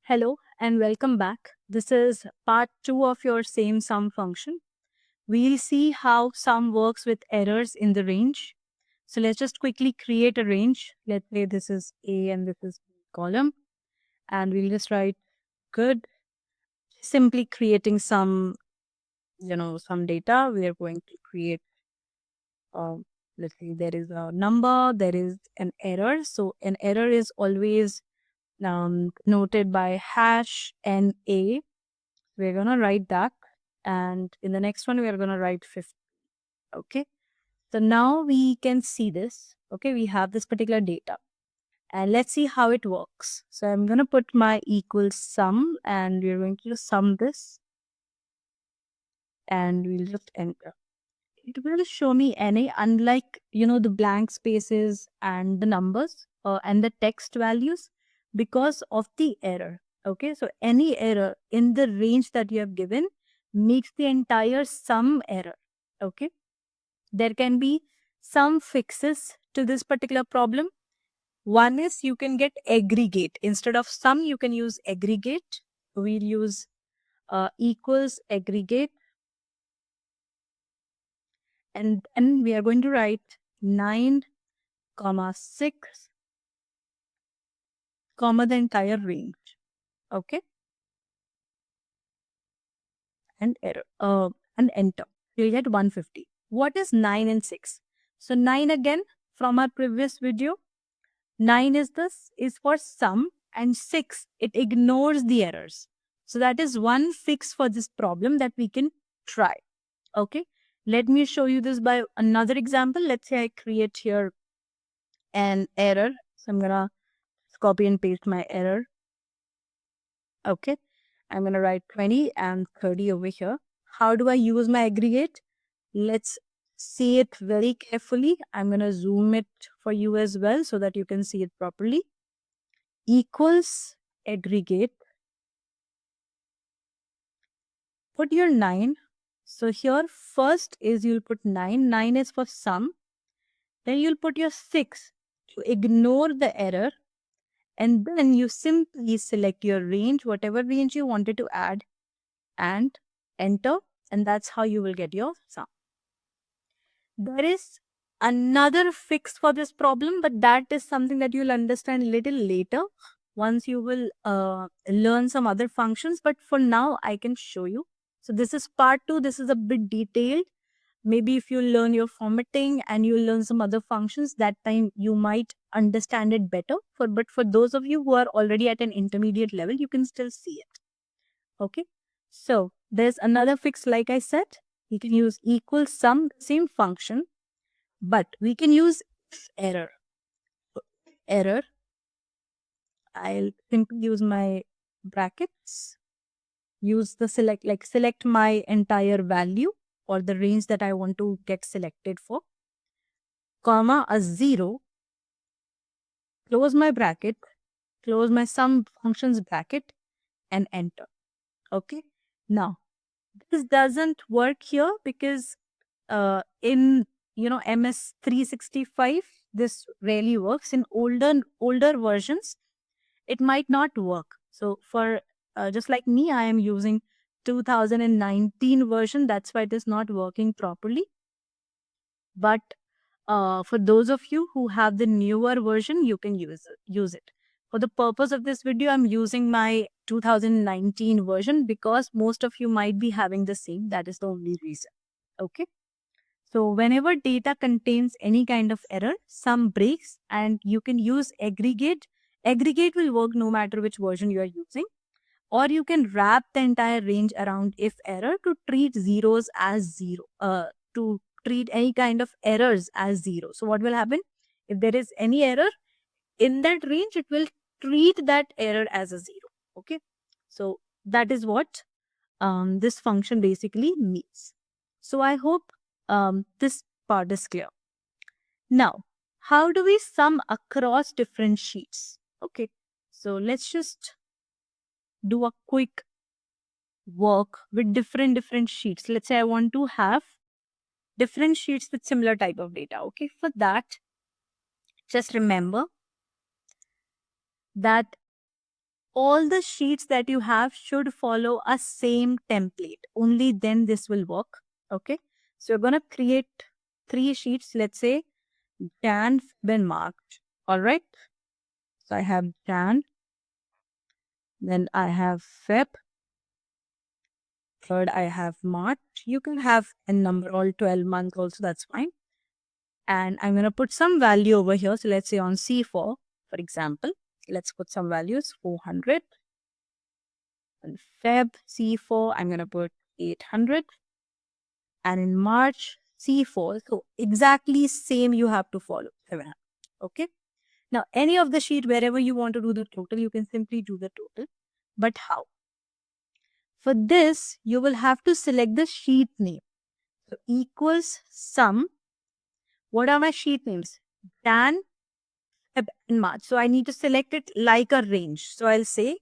Hello and welcome back. This is part 2 of your same sum function. We'll see how sum works with errors in the range. So let's just quickly create a range. Let's say this is A and this is B column. And we'll just write good. Simply creating some, some data. We are going to create, uh, let's say there is a number, there is an error. So an error is always noted by hash NA. We're going to write that. And in the next one, we are going to write 50. Okay. So now we can see this. Okay. We have this particular data. And let's see how it works. So I'm going to put my equals sum and we're going to sum this. And we'll just enter. It will show me NA, unlike, the blank spaces and the numbers and the text values because of the error. Okay, so any error in the range that you have given makes the entire sum error. Okay, there can be some fixes to this particular problem. One is you can get aggregate. Instead of sum, you can use aggregate. We'll use equals aggregate. And then we are going to write 9, comma 6, comma the entire range. Okay. And error. And enter. You'll get 150. What is 9 and 6? So 9 again from our previous video. 9 is for sum and 6 it ignores the errors. So that is one fix for this problem that we can try. Okay. Let me show you this by another example. Let's say I create here an error. So I'm gonna copy and paste my error. Okay, I'm going to write 20 and 30 over here. How do I use my aggregate? Let's see it very carefully. I'm going to zoom it for you as well so that you can see it properly. Equals aggregate. Put your 9. So here first is you'll put 9. 9 is for sum. Then you'll put your 6 to ignore the error. And then you simply select your range, whatever range you wanted to add, and enter, and that's how you will get your sum. There is another fix for this problem, but that is something that you'll understand a little later once you will learn some other functions. But for now, I can show you. So this is part 2. This is a bit detailed. Maybe if you learn your formatting and you learn some other functions, that time you might understand it better. But for those of you who are already at an intermediate level, you can still see it. Okay. So there's another fix, like I said, we can use equal sum, same function, but we can use error. Error, I'll simply use my brackets, use the select my entire value or the range that I want to get selected for, comma a 0, close my bracket, close my sum functions bracket and enter. Okay. Now, this doesn't work here because in MS 365 this rarely works. In older versions it might not work. So for just like me, I am using 2019 version, that's why it is not working properly. But for those of you who have the newer version, you can use it. For the purpose of this video, I'm using my 2019 version because most of you might be having the same. That is the only reason. Okay. So whenever data contains any kind of error, sum breaks and you can use aggregate. Aggregate will work no matter which version you are using. Or you can wrap the entire range around if error to treat zeros as zero, to treat any kind of errors as zero. So what will happen? If there is any error in that range, it will treat that error as a zero. Okay. So that is what this function basically means. So I hope this part is clear. Now, how do we sum across different sheets? Okay, so let's just do a quick work with different sheets. Let's say I want to have different sheets with similar type of data. Okay, for that, just remember that all the sheets that you have should follow a same template. Only then this will work. Okay. So you're going to create 3 sheets. Let's say Jan, Feb, and March. All right. So I have Jan, then I have Feb, third I have March. You can have a number all 12 months also, that's fine. And I'm going to put some value over here. So let's say on C4, for example, let's put some values, 400. And Feb C4, I'm going to put 800. And in March C4, so exactly same you have to follow, 700. Okay. Now, any of the sheet, wherever you want to do the total, you can simply do the total. But how? For this, you will have to select the sheet name. So, equals sum. What are my sheet names? Jan, Feb, and March. So, I need to select it like a range. So, I'll say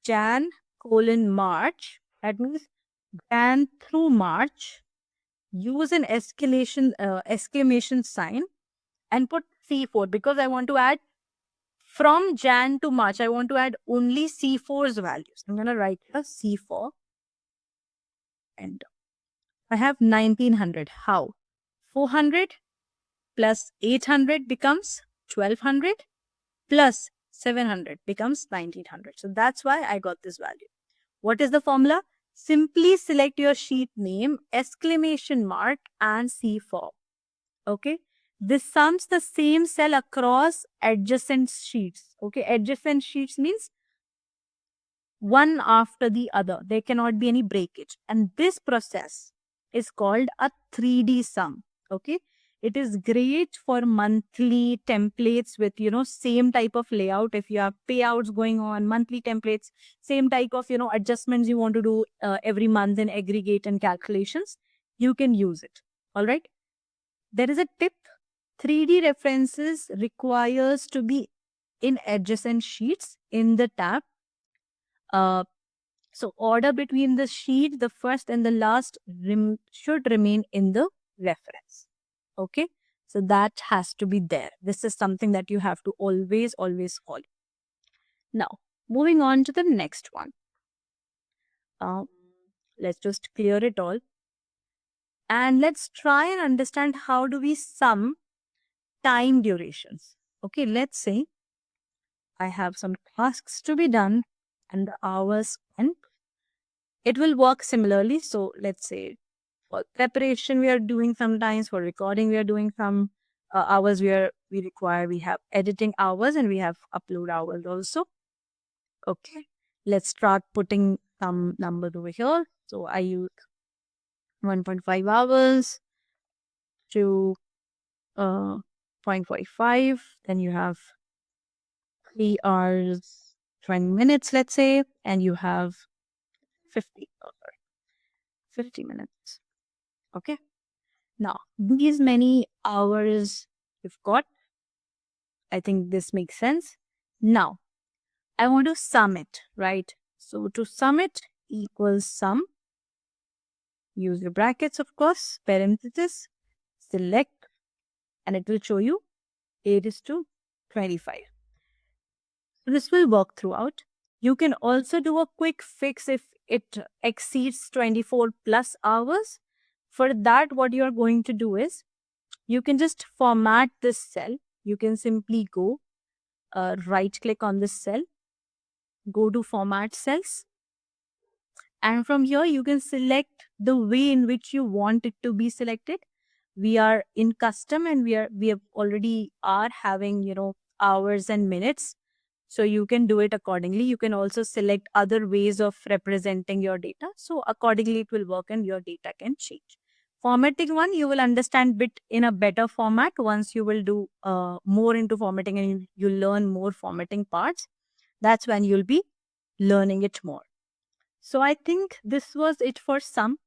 Jan, March. That means Jan through March. Use an exclamation sign and put C4 because I want to add from Jan to March. I want to add only C4's values. I'm going to write here C4 and I have 1900. How? 400 plus 800 becomes 1200 plus 700 becomes 1900. So that's why I got this value. What is the formula? Simply select your sheet name, exclamation mark and C4. Okay. This sums the same cell across adjacent sheets. Okay. Adjacent sheets means one after the other. There cannot be any breakage. And this process is called a 3D sum. Okay. It is great for monthly templates with, same type of layout. If you have payouts going on, monthly templates, same type of, adjustments you want to do every month in aggregate and calculations, you can use it. All right. There is a tip. 3D references requires to be in adjacent sheets in the tab. So order between the sheet, the first and the last should remain in the reference. Okay. So that has to be there. This is something that you have to always follow. Now, moving on to the next one. Let's just clear it all. And let's try and understand how do we sum time durations. Okay, let's say I have some tasks to be done and the hours spent. It will work similarly. So let's say for preparation we are doing sometimes, for recording we are doing some hours we require. We have editing hours and we have upload hours also. Okay, let's start putting some numbers over here. So I use 1.5 hours to 0.45. Then you have 3 hours, 20 minutes, let's say, and you have 50 minutes. Okay. Now, these many hours you've got. I think this makes sense. Now, I want to sum it, right? So, to sum it equals sum. Use your brackets, of course, parenthesis, select, and it will show you 8:25. This will work throughout. You can also do a quick fix if it exceeds 24 plus hours. For that, what you are going to do is, you can just format this cell. You can simply go right click on this cell, go to format cells. And from here, you can select the way in which you want it to be selected. We are in custom and we have already are having, hours and minutes. So you can do it accordingly. You can also select other ways of representing your data. So accordingly, it will work and your data can change. Formatting one, you will understand bit in a better format once you will do more into formatting and you learn more formatting parts. That's when you'll be learning it more. So I think this was it for sum.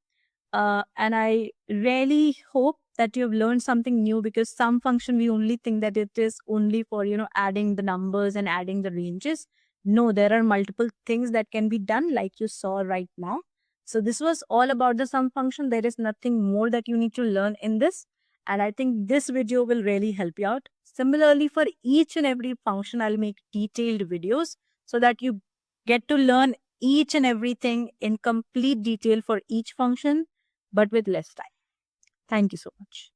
And I really hope that you've learned something new, because sum function, we only think that it is only for, adding the numbers and adding the ranges. No, there are multiple things that can be done like you saw right now. So this was all about the sum function. There is nothing more that you need to learn in this. And I think this video will really help you out. Similarly, for each and every function, I'll make detailed videos so that you get to learn each and everything in complete detail for each function, but with less time. Thank you so much.